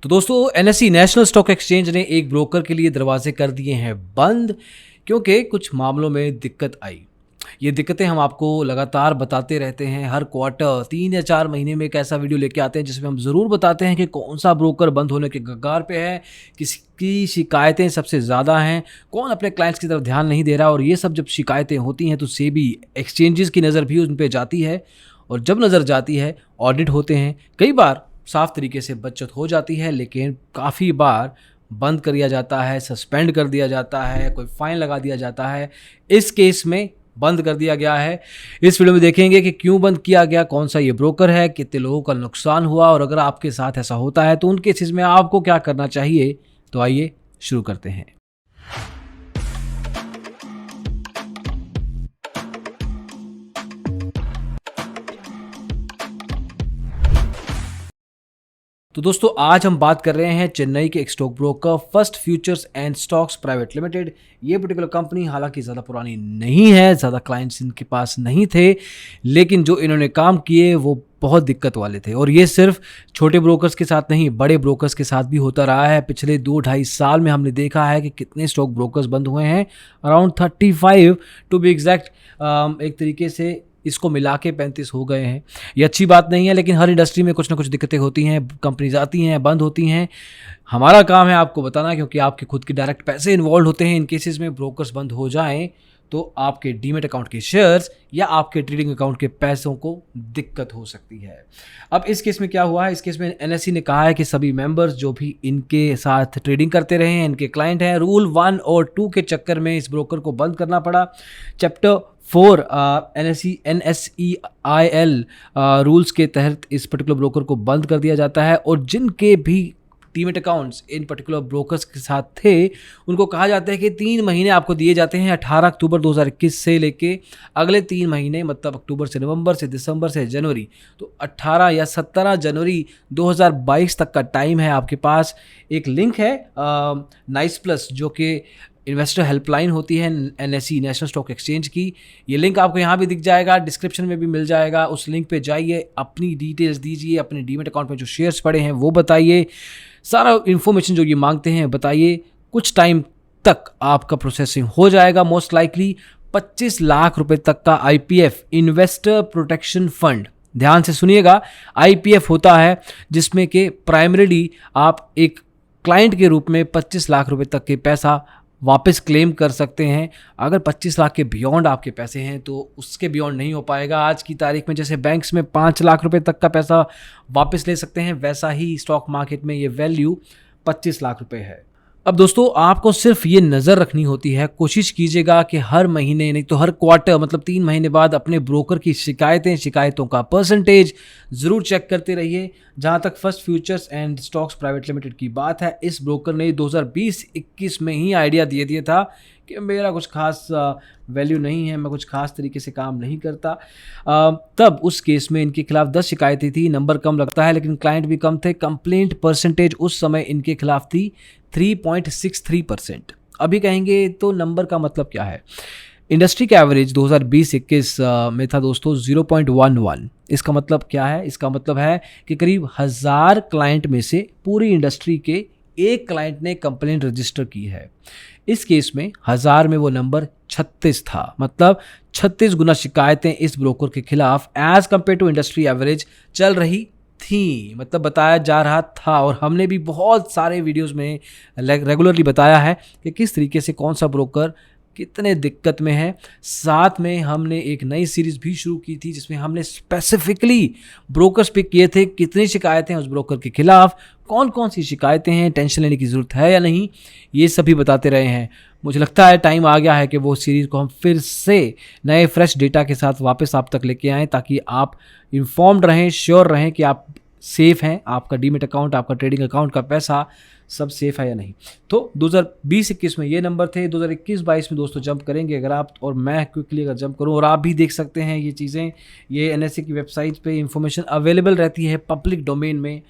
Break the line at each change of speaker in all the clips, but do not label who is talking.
तो दोस्तों NSE national stock exchange ने एक ब्रोकर के लिए दरवाजे कर दिए हैं बंद क्योंकि कुछ मामलों में दिक्कत आई। ये दिक्कतें हम आपको लगातार बताते रहते हैं। हर क्वार्टर 3 या 4 महीने में एक ऐसा वीडियो लेके आते हैं जिसमें हम ज़रूर बताते हैं कि कौन सा ब्रोकर बंद होने के कगार पे है, किसकी शिकायतें सबसे ज़्यादा हैं, कौन अपने क्लाइंट्स की तरफ ध्यान नहीं दे रहा। और ये सब जब शिकायतें होती हैं तो सेबी एक्सचेंजेस की नज़र भी उन पर जाती है, और जब नज़र जाती है ऑडिट होते हैं। कई बार साफ तरीके से बचत हो जाती है, लेकिन काफ़ी बार बंद कर दिया जाता है, सस्पेंड कर दिया जाता है, कोई फाइन लगा दिया जाता है। इस केस में बंद कर दिया गया है। इस वीडियो में देखेंगे कि क्यों बंद किया गया, कौन सा ये ब्रोकर है, कितने लोगों का नुकसान हुआ, और अगर आपके साथ ऐसा होता है तो उन केसेस में आपको क्या करना चाहिए। तो आइए शुरू करते हैं। तो दोस्तों आज हम बात कर रहे हैं चेन्नई के एक stock broker first futures and stocks private limited. ये पर्टिकुलर कंपनी हालांकि ज़्यादा पुरानी नहीं है, ज़्यादा क्लाइंट्स इनके पास नहीं थे, लेकिन जो इन्होंने काम किए वो बहुत दिक्कत वाले थे। और ये सिर्फ छोटे ब्रोकर्स के साथ नहीं, बड़े ब्रोकर्स के साथ भी होता रहा है। पिछले 2-2.5 साल में हमने देखा है कि कितने स्टॉक ब्रोकर्स बंद हुए हैं, अराउंड 35 टू बी एग्जैक्ट। एक तरीके से इसको मिला के 35 हो गए हैं। ये अच्छी बात नहीं है, लेकिन हर इंडस्ट्री में कुछ ना कुछ दिक्कतें होती हैं, कंपनीज आती हैं, बंद होती हैं। हमारा काम है आपको बताना, क्योंकि आपके खुद के डायरेक्ट पैसे इन्वॉल्व होते हैं। इन केसेस में ब्रोकर्स बंद हो जाएं तो आपके डीमेट अकाउंट के शेयर्स या आपके ट्रेडिंग अकाउंट के पैसों को दिक्कत हो सकती है। अब इस केस में क्या हुआ है, इस केस में एनएसई ने कहा है कि सभी मेंबर्स जो भी इनके साथ ट्रेडिंग करते रहे हैं, इनके क्लाइंट हैं, रूल 1 और 2 के चक्कर में इस ब्रोकर को बंद करना पड़ा। चैप्टर 4 NSEIL रूल्स के तहत इस पर्टिकुलर ब्रोकर को बंद कर दिया जाता है, और जिनके भी demat accounts in particular brokers के साथ थे उनको कहा जाता है कि 3 महीने आपको दिए जाते हैं 18 अक्टूबर 2021 से लेके अगले 3 महीने, मतलब अक्टूबर से नवंबर से दिसंबर से जनवरी, तो 18 या 17 जनवरी 2022 तक का टाइम है आपके पास। एक लिंक है नाइस प्लस, जो कि इन्वेस्टर हेल्पलाइन होती है एनएसई नेशनल स्टॉक एक्सचेंज की। ये लिंक आपको यहाँ भी दिख जाएगा, डिस्क्रिप्शन में भी मिल जाएगा। उस लिंक पे जाइए, अपनी डिटेल्स दीजिए, अपने डीमेट अकाउंट में जो शेयर्स पड़े हैं वो बताइए, सारा इन्फॉर्मेशन जो ये मांगते हैं बताइए। कुछ टाइम तक आपका प्रोसेसिंग हो जाएगा। मोस्ट लाइकली 25 लाख रुपए तक का आईपीएफ, इन्वेस्टर प्रोटेक्शन फंड, ध्यान से सुनिएगा, आईपीएफ होता है जिसमें कि प्राइमरीली आप एक क्लाइंट के रूप में 25 लाख रुपए तक के पैसा वापस क्लेम कर सकते हैं। अगर 25 लाख के बियॉन्ड आपके पैसे हैं तो उसके बियॉन्ड नहीं हो पाएगा। आज की तारीख में जैसे बैंक्स में 5 लाख रुपए तक का पैसा वापस ले सकते हैं, वैसा ही स्टॉक मार्केट में ये वैल्यू 25 लाख रुपए है। अब दोस्तों आपको सिर्फ ये नज़र रखनी होती है, कोशिश कीजिएगा कि हर महीने नहीं तो हर क्वार्टर, मतलब 3 महीने बाद अपने ब्रोकर की शिकायतों का परसेंटेज ज़रूर चेक करते रहिए। जहाँ तक first futures and stocks private limited की बात है, इस ब्रोकर ने 2020-21 में ही आइडिया दिया था कि मेरा कुछ खास वैल्यू नहीं है, मैं कुछ खास तरीके से काम नहीं करता। तब उस केस में इनके खिलाफ 10 शिकायतें थी। नंबर कम लगता है लेकिन क्लाइंट भी कम थे। कंप्लेंट परसेंटेज उस समय इनके खिलाफ थी 3.63%। अभी कहेंगे तो नंबर का मतलब क्या है। इंडस्ट्री का एवरेज 2020-21 में था दोस्तों 0.11। इसका मतलब क्या है, इसका मतलब है कि करीब 1000 क्लाइंट में से पूरी इंडस्ट्री के एक क्लाइंट ने कंप्लेंट रजिस्टर की है। इस केस में 1000 में वो नंबर 36 था, मतलब 36 गुना शिकायतें इस ब्रोकर के खिलाफ as compare to industry average चल रही थी, मतलब बताया जा रहा था। और हमने भी बहुत सारे वीडियोस में रेगुलरली बताया है कि किस तरीके से कौन सा ब्रोकर कितने दिक्कत में है। साथ में हमने एक नई सीरीज़ भी शुरू की थी जिसमें हमने स्पेसिफिकली ब्रोकर्स पिक किए थे, कितनी शिकायतें उस ब्रोकर के खिलाफ, कौन कौन सी शिकायतें हैं, टेंशन लेने की ज़रूरत है या नहीं, ये सभी बताते रहे हैं। मुझे लगता है टाइम आ गया है कि वो सीरीज़ को हम फिर से नए फ्रेश डेटा के साथ वापस आप तक लेके आएँ, ताकि आप इन्फॉर्म्ड रहें, श्योर रहें कि आप सेफ़ हैं, आपका डीमेट अकाउंट, आपका ट्रेडिंग अकाउंट का पैसा सब सेफ है या नहीं। तो 2020-21 में ये नंबर थे। 2021-22 में दोस्तों जंप करेंगे अगर आप, और मैं क्विकली अगर जंप करूं, और आप भी देख सकते हैं ये चीज़ें, ये एनएसई की वेबसाइट पे इंफॉर्मेशन अवेलेबल रहती है पब्लिक डोमेन में।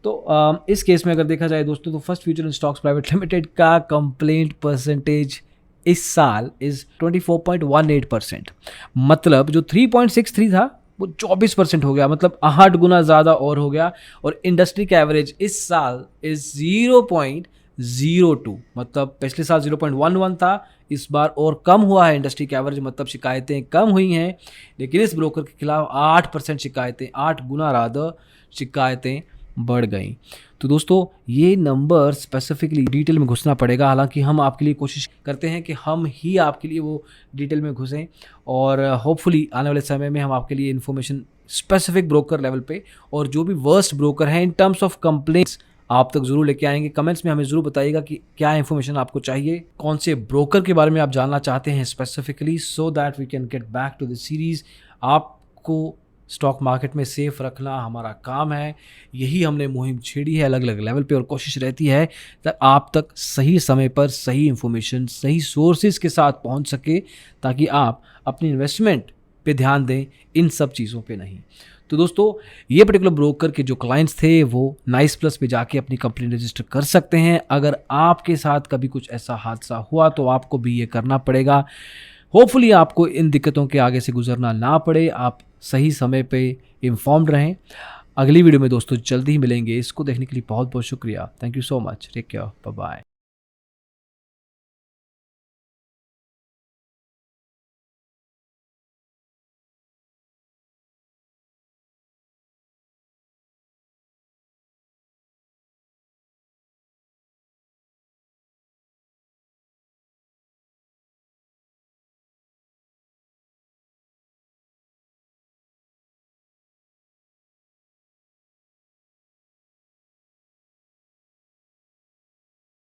तो इस केस में अगर देखा जाए दोस्तों, तो first future and stocks private limited का कंप्लेंट परसेंटेज इस साल इज़ 24.18%। मतलब जो 3.63 था वो 24% हो गया, मतलब 8 गुना ज़्यादा और हो गया। और इंडस्ट्री का एवरेज इस साल इज़ 0.02, मतलब पिछले साल 0.11 था, इस बार और कम हुआ है इंडस्ट्री का एवरेज, मतलब शिकायतें कम हुई हैं। लेकिन इस ब्रोकर के खिलाफ 8% शिकायतें, 8 गुना रादर शिकायतें बढ़ गई। तो दोस्तों ये नंबर स्पेसिफिकली डिटेल में घुसना पड़ेगा, हालांकि हम आपके लिए कोशिश करते हैं कि हम ही आपके लिए वो डिटेल में घुसें, और होपफुली आने वाले समय में हम आपके लिए इन्फॉर्मेशन स्पेसिफिक ब्रोकर लेवल पे और जो भी वर्स्ट ब्रोकर हैं इन टर्म्स ऑफ कंप्लेंट्स आप तक ज़रूर लेके आएंगे। कमेंट्स में हमें ज़रूर बताइएगा कि क्या इन्फॉर्मेशन आपको चाहिए, कौन से ब्रोकर के बारे में आप जानना चाहते हैं specifically, so that we can get back to the series. आपको स्टॉक मार्केट में सेफ रखना हमारा काम है, यही हमने मुहिम छेड़ी है अलग अलग लेवल पे, और कोशिश रहती है कि आप तक सही समय पर सही इन्फॉर्मेशन सही सोर्सेज के साथ पहुंच सके, ताकि आप अपनी इन्वेस्टमेंट पे ध्यान दें, इन सब चीज़ों पे नहीं। तो दोस्तों ये पर्टिकुलर ब्रोकर के जो क्लाइंट्स थे वो नाइस प्लस पे जाके अपनी कंपनी रजिस्टर कर सकते हैं। अगर आपके साथ कभी कुछ ऐसा हादसा हुआ तो आपको भी ये करना पड़ेगा। होपफुली आपको इन दिक्कतों के आगे से गुजरना ना पड़े, आप सही समय पे इन्फॉर्म्ड रहें। अगली वीडियो में दोस्तों जल्दी ही मिलेंगे। इसको देखने के लिए बहुत बहुत शुक्रिया। Thank you so much. Take care, bye bye.